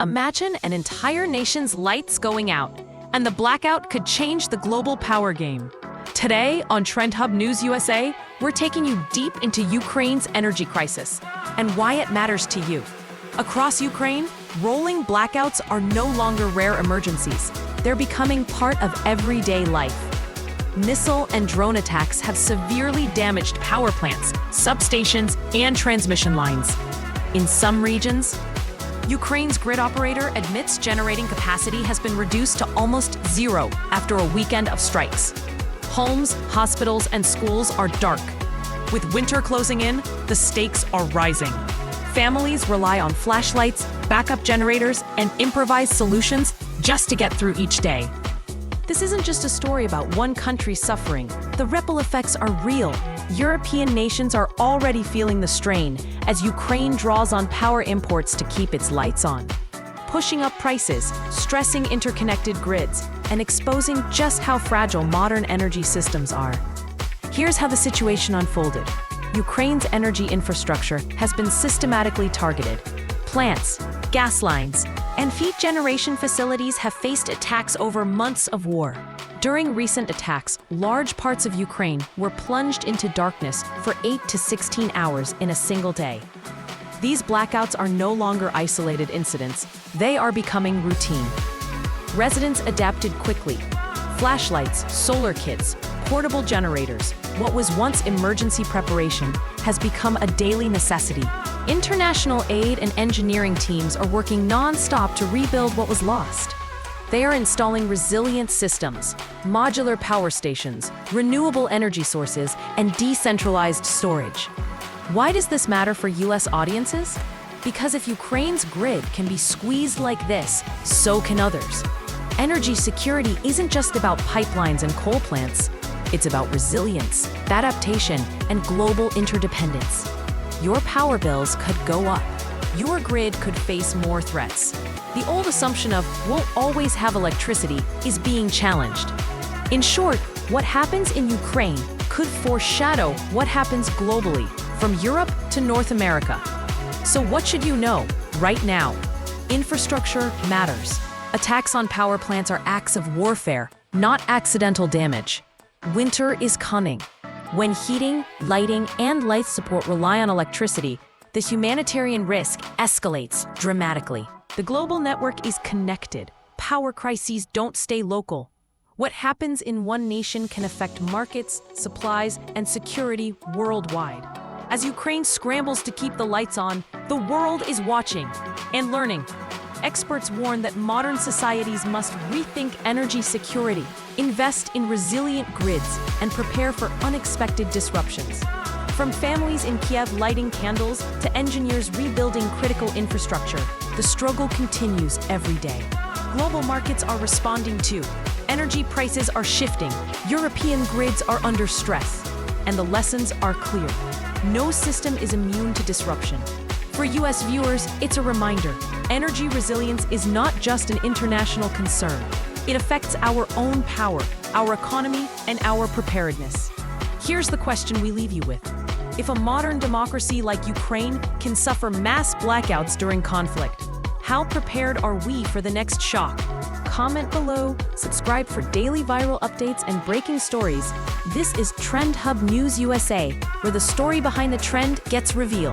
Imagine an entire nation's lights going out, and the blackout could change the global power game. Today on TrendHub News USA, we're taking you deep into Ukraine's energy crisis and why it matters to you. Across Ukraine, rolling blackouts are no longer rare emergencies. They're becoming part of everyday life. Missile and drone attacks have severely damaged power plants, substations, and transmission lines. In some regions, Ukraine's grid operator admits generating capacity has been reduced to almost zero after a weekend of strikes. Homes, hospitals, and schools are dark. With winter closing in, the stakes are rising. Families rely on flashlights, backup generators, and improvised solutions just to get through each day. This isn't just a story about one country suffering. The ripple effects are real. European nations are already feeling the strain as Ukraine draws on power imports to keep its lights on, pushing up prices, stressing interconnected grids, and exposing just how fragile modern energy systems are. Here's how the situation unfolded. Ukraine's energy infrastructure has been systematically targeted. Plants, gas lines, and feed generation facilities have faced attacks over months of war. During recent attacks, large parts of Ukraine were plunged into darkness for 8 to 16 hours in a single day. These blackouts are no longer isolated incidents, they are becoming routine. Residents adapted quickly. Flashlights, solar kits, portable generators, what was once emergency preparation has become a daily necessity. International aid and engineering teams are working non-stop to rebuild what was lost. They are installing resilient systems, modular power stations, renewable energy sources, and decentralized storage. Why does this matter for US audiences? Because if Ukraine's grid can be squeezed like this, so can others. Energy security isn't just about pipelines and coal plants. It's about resilience, adaptation, and global interdependence. Your power bills could go up. Your grid could face more threats. The old assumption of we'll always have electricity is being challenged. In short, what happens in Ukraine could foreshadow what happens globally, from Europe to North America. So what should you know right now? Infrastructure matters. Attacks on power plants are acts of warfare, not accidental damage. Winter is coming. When heating, lighting, and life support rely on electricity, the humanitarian risk escalates dramatically. The global network is connected. Power crises don't stay local. What happens in one nation can affect markets, supplies, and security worldwide. As Ukraine scrambles to keep the lights on, the world is watching and learning. Experts warn that modern societies must rethink energy security, invest in resilient grids, and prepare for unexpected disruptions. From families in Kiev lighting candles to engineers rebuilding critical infrastructure, the struggle continues every day. Global markets are responding too. Energy prices are shifting, European grids are under stress, and the lessons are clear. No system is immune to disruption. For US viewers, it's a reminder. Energy resilience is not just an international concern. It affects our own power, our economy, and our preparedness. Here's the question we leave you with. If a modern democracy like Ukraine can suffer mass blackouts during conflict, how prepared are we for the next shock? Comment below, subscribe for daily viral updates and breaking stories. This is TrendHub News USA, where the story behind the trend gets revealed.